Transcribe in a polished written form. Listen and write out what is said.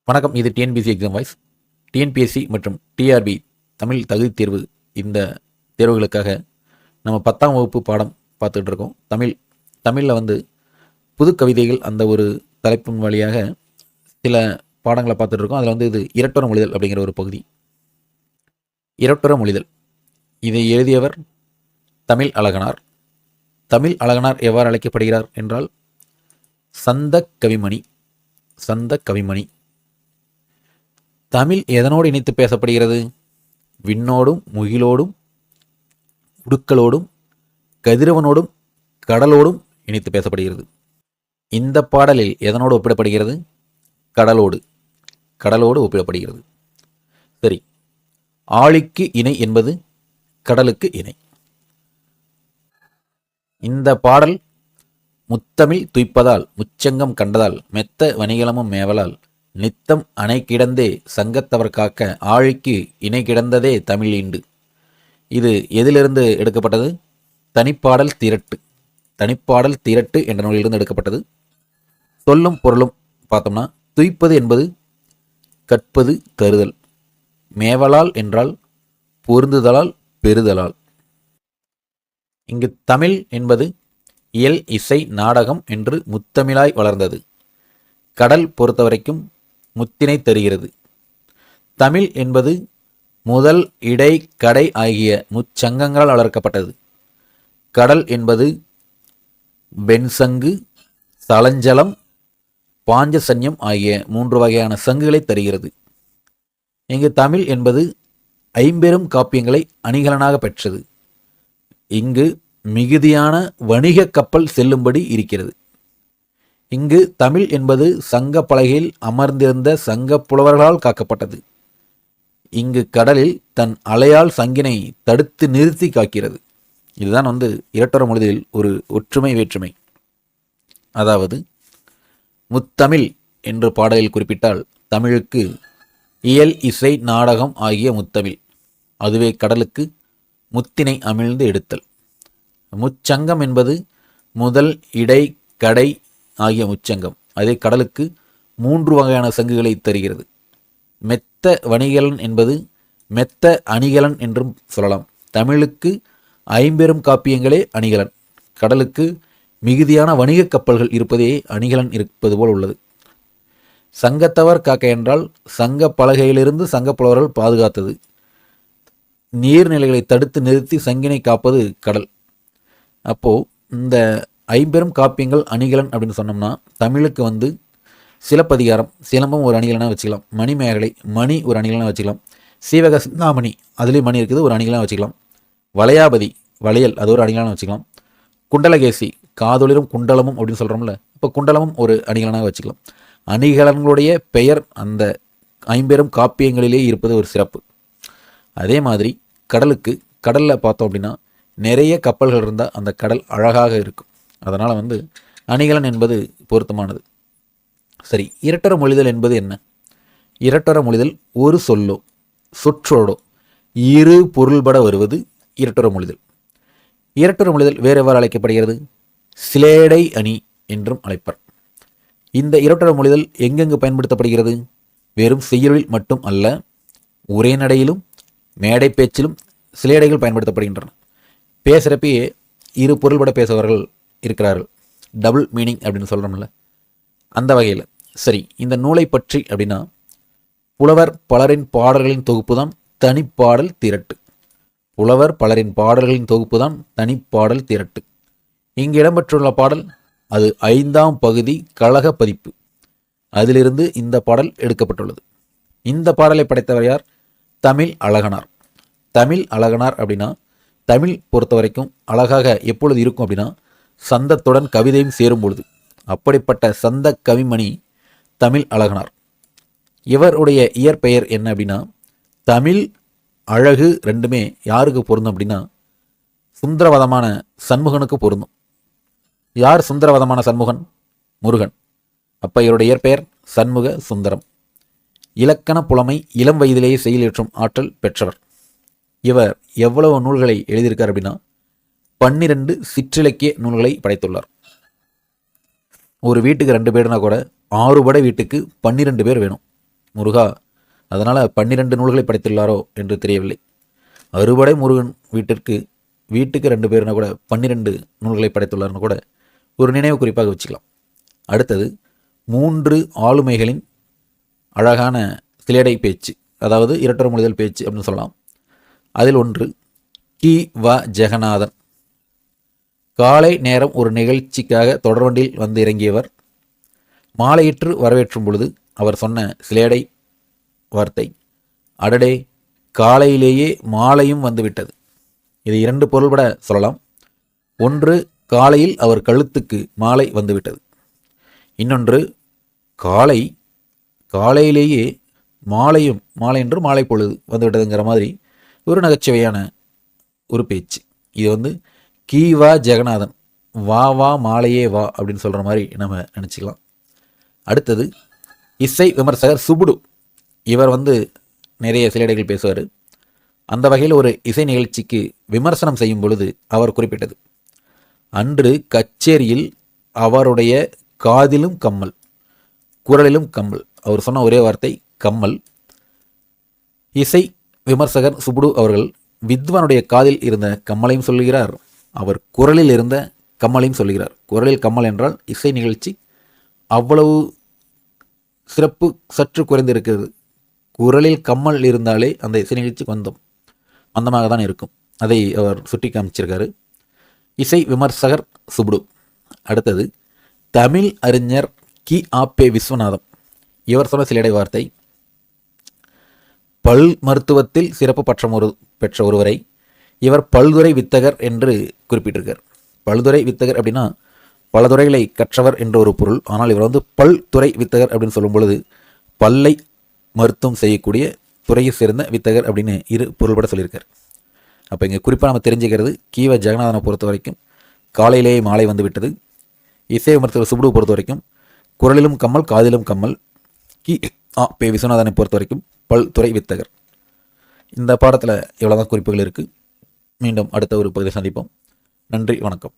வணக்கம். இது TNPSC exam voice. TNPSC மற்றும் டிஆர்பி தமிழ் தகுதி தேர்வு இந்த தேர்வுகளுக்காக நம்ம 10ஆம் வகுப்பு பாடம் பார்த்துக்கிட்டு இருக்கோம். தமிழில் புது கவிதைகள் அந்த ஒரு தலைப்பின் வழியாக சில பாடங்களை பார்த்துட்டு இருக்கோம். அதில் இது இரட்டொர மொழிதல் அப்படிங்கிற ஒரு பகுதி. இரட்டொர மொழிதல் இதை எழுதியவர் தமிழ் அழகனார். தமிழ் அழகனார் எவ்வாறு அழைக்கப்படுகிறார் என்றால் சந்த கவிமணி. தமிழ் எதனோடு இணைத்து பேசப்படுகிறது? விண்ணோடும் முகிலோடும் உடுக்களோடும் கதிரவனோடும் கடலோடும் இணைத்து பேசப்படுகிறது. இந்த பாடலில் எதனோடு ஒப்பிடப்படுகிறது? கடலோடு ஒப்பிடப்படுகிறது. சரி, ஆழிக்கு இணை என்பது கடலுக்கு இணை. இந்த பாடல் முத்தமிழ் துய்ப்பதால் முச்சங்கம் கண்டதால் மெத்த வணிகலமும் மேவலால் நித்தம் அணை கிடந்தே சங்கத்தவர் காக்க ஆழிக்கு இணை கிடந்ததே தமிழ் ஈண்டு. இது எதிலிருந்து எடுக்கப்பட்டது? தனிப்பாடல் திரட்டு என்ற நூலிலிருந்து எடுக்கப்பட்டது. சொல்லும் பொருளும் பார்த்தோம்னா, துய்ப்பது என்பது கற்பது தருதல், மேவலால் என்றால் பொருந்துதலால் பெறுதலால். இங்கு தமிழ் என்பது இயல் இசை நாடகம் என்று முத்தமிழாய் வளர்ந்தது. கடல் பொறுத்தவரைக்கும் முத்தினை தருகிறது. தமிழ் என்பது முதல் இடை கடை ஆகிய முச்சங்கங்களால் வளர்க்கப்பட்டது. கடல் என்பது வெண்சங்கு, சலஞ்சலம், பாஞ்சசன்யம் ஆகிய 3 வகையான சங்குகளை தருகிறது. இங்கு தமிழ் என்பது 50 காப்பியங்களை அணிகலனாக பெற்றது. இங்கு மிகுதியான வணிக கப்பல் செல்லும்படி இருக்கிறது. இங்கு தமிழ் என்பது சங்க பலகையில் அமர்ந்திருந்த சங்க புலவர்களால் காக்கப்பட்டது. இங்கு கடலில் தன் அலையால் சங்கினை தடுத்து நிறுத்தி காக்கிறது. இதுதான் இரட்டொர மொழிதலில் ஒரு ஒற்றுமை வேற்றுமை. அதாவது முத்தமிழ் என்று பாடலில் குறிப்பிட்டால் தமிழுக்கு இயல் இசை நாடகம் ஆகிய முத்தமிழ், அதுவே கடலுக்கு முத்தினை அமிழ்ந்து எடுத்தல். முச்சங்கம் என்பது முதல் இடை கடை ஆகிய முச்சங்கம், அதே கடலுக்கு 3 வகையான சங்குகளை தருகிறது. மெத்த வணிகலன் என்பது மெத்த அணிகலன் என்றும் சொல்லலாம். தமிழுக்கு 50 காப்பியங்களே அணிகலன், கடலுக்கு மிகுதியான வணிக கப்பல்கள் இருப்பதே அணிகலன் இருப்பது போல் உள்ளது. சங்கத்தவர் காக்க என்றால் சங்க பலகையிலிருந்து சங்கப்புலவர்கள் பாதுகாத்தது. நீர்நிலைகளை தடுத்து நிறுத்தி சங்கினை காப்பது கடல். அப்போது இந்த 50 காப்பியங்கள் அணிகலன் அப்படின்னு சொன்னோம்னா, தமிழுக்கு சிலப்பதிகாரம், சிலம்பம் ஒரு அணிகலனாக வச்சுக்கலாம். மணிமேகலை, மணி ஒரு அணிகலனாக வச்சுக்கலாம். சீவக சிந்தாமணி, அதுலேயும் மணி இருக்குது, ஒரு அணிகலனாக வச்சுக்கலாம். வளையாபதி, வளையல், அது ஒரு அணிகலனாக வச்சுக்கலாம். குண்டலகேசி, காதொளிரும் குண்டலமும் அப்படின்னு சொல்கிறோம்ல, இப்போ குண்டலமும் ஒரு அணிகலனாக வச்சுக்கலாம். அணிகலன்களுடைய பெயர் அந்த 50 காப்பியங்களிலே இருப்பது ஒரு சிறப்பு. அதே மாதிரி கடலில் பார்த்தோம் அப்படின்னா நிறைய கப்பல்கள் இருந்தால் அந்த கடல் அழகாக இருக்கும். அதனால் அணிகலன் என்பது பொருத்தமானது. சரி, இரட்டொர மொழிதல் என்பது என்ன? இரட்டொர மொழிதல் ஒரு சொல்லோ சொற்றோடோ இரு பொருள்பட வருவது இரட்டொர மொழிதல். இரட்டொர மொழிதல் வேறு எவ்வாறு அழைக்கப்படுகிறது? சிலேடை அணி என்றும் அழைப்பர். இந்த இரட்டொர மொழிதல் எங்கெங்கு பயன்படுத்தப்படுகிறது? வெறும் செய்யுளில் மட்டும் அல்ல, உரைநடையிலும் மேடை பேச்சிலும் சிலேடைகள் பயன்படுத்தப்படுகின்றன. பேசுகிறப்பயே இரு பொருள்பட பேசுபவர்கள் இருக்கிறார்கள், டபுள் மீனிங் அப்படின்னு சொல்கிறோம்ல, அந்த வகையில். சரி, இந்த நூலை பற்றி அப்படின்னா, புலவர் பலரின் பாடல்களின் தொகுப்பு தான் தனிப்பாடல் திரட்டு. இங்கு இடம்பெற்றுள்ள பாடல் அது 5ஆம் பகுதி கழக பதிப்பு. அதிலிருந்து இந்த பாடல் எடுக்கப்பட்டுள்ளது. இந்த பாடலை படைத்தவர் யார்? தமிழ் அழகனார் அப்படின்னா, தமிழ் பொறுத்த வரைக்கும் அழகாக எப்பொழுது இருக்கும் அப்படின்னா, சந்தத்துடன் கவிதையும் சேரும் பொழுது. அப்படிப்பட்ட சந்த கவிமணி தமிழ் அழகனார். இவருடைய இயற்பெயர் என்ன அப்படின்னா, தமிழ் அழகு ரெண்டுமே யாருக்கு பொருந்தும் அப்படின்னா, சுந்தரவதமான சண்முகனுக்கு பொருந்தும். யார் சுந்தரவதமான சண்முகன்? முருகன். அப்போ இவருடைய இயற்பெயர் சண்முக சுந்தரம். இலக்கண புலமை, இளம் வயதிலேயே செயலேற்றும் ஆற்றல் பெற்றவர். இவர் எவ்வளவு நூல்களை எழுதியிருக்கார் அப்படின்னா, 12 சிற்றிலக்கிய நூல்களை படைத்துள்ளார். ஒரு வீட்டுக்கு 2 பேர்னா கூட 6 படை வீட்டுக்கு 12 பேர் வேணும். முருகா, அதனால் 12 நூல்களை படைத்துள்ளாரோ என்று தெரியவில்லை. அறுபடை முருகன் வீட்டுக்கு 2 பேர்னா கூட 12 நூல்களை படைத்துள்ளார்னு கூட ஒரு நினைவு குறிப்பாக வச்சுக்கலாம். அடுத்தது 3 ஆளுமைகளின் அழகான சிலேடை பேச்சு, அதாவது இரட்டர் மொழிதல் பேச்சு அப்படின்னு சொல்லலாம். அதில் ஒன்று கி.வ. ஜெகநாதன். காலை நேரம் ஒரு நிகழ்ச்சிக்காக தொடர்வண்டியில் வந்து இறங்கியவர். மாலையிற்று வரவேற்றும் பொழுது அவர் சொன்ன சிலேடை வார்த்தை, அடடே, காலையிலேயே மாலையும் வந்துவிட்டது. இது 2 பொருள்பட சொல்லலாம். ஒன்று, காலையில் அவர் கழுத்துக்கு மாலை வந்துவிட்டது. இன்னொன்று, காலையிலேயே மாலை என்று மாலை பொழுது வந்துவிட்டதுங்கிற மாதிரி ஒரு நகைச்சுவையான ஒரு பேச்சு. இது கி.வ. ஜெகநாதன், வா மாலையே வா அப்படின்னு சொல்கிற மாதிரி நம்ம நினச்சிக்கலாம். அடுத்தது இசை விமர்சகர் சுபுடு. இவர் நிறைய சிலேடைகள் பேசுவார். அந்த வகையில் ஒரு இசை நிகழ்ச்சிக்கு விமர்சனம் செய்யும் பொழுது அவர் குறிப்பிட்டது, அன்று கச்சேரியில் அவருடைய காதிலும் கம்மல், குரலிலும் கம்மல். அவர் சொன்ன ஒரே வார்த்தை கம்மல். இசை விமர்சகர் சுபுடு அவர்கள் வித்வானுடைய காதில் இருந்த கம்மலையும் சொல்லுகிறார், அவர் குரலில் இருந்த கம்மலையும் சொல்லுகிறார். குரலில் கம்மல் என்றால் இசை நிகழ்ச்சி அவ்வளவு சிறப்பு சற்று குறைந்திருக்கிறது. குரலில் கம்மல் இருந்தாலே அந்த இசை நிகழ்ச்சி மந்தமாக தான் இருக்கும். அதை அவர் சுட்டி காமிச்சிருக்காரு, இசை விமர்சகர் சுபுடு. அடுத்தது தமிழ் அறிஞர் கி.ஆ.பெ. விஸ்வநாதம். இவர் சொன்ன சிலேடை வார்த்தை, பல் மருத்துவத்தில் சிறப்பு பெற்ற ஒருவரை இவர் பல்துறை வித்தகர் என்று குறிப்பிட்டிருக்கார். பல்துறை வித்தகர் அப்படின்னா பல துறைகளை கற்றவர் என்ற ஒரு பொருள். ஆனால் இவர் பல்துறை வித்தகர் அப்படின்னு சொல்லும் பொழுது பல்லை மருத்துவம் செய்யக்கூடிய துறையை சேர்ந்த வித்தகர் அப்படின்னு 2 பொருள்பட சொல்லியிருக்கார். அப்போ இங்கே குறிப்பாக நம்ம தெரிஞ்சுக்கிறது, கி.வ. ஜெகநாதனை பொறுத்த வரைக்கும் காலையிலேயே மாலை வந்துவிட்டது. இசை விமர்சகர் சுபுடு பொறுத்த வரைக்கும் குரலிலும் கம்மல் காதிலும் கம்மல். கி.ஆ.பெ. விஸ்வநாதனை பொறுத்த வரைக்கும் பல்துறை வித்தகர். இந்த பாடத்தில் இவ்வளோதான் குறிப்புகள் இருக்குது. மீண்டும் அடுத்த ஒரு பகுதியை சந்திப்போம். நன்றி, வணக்கம்.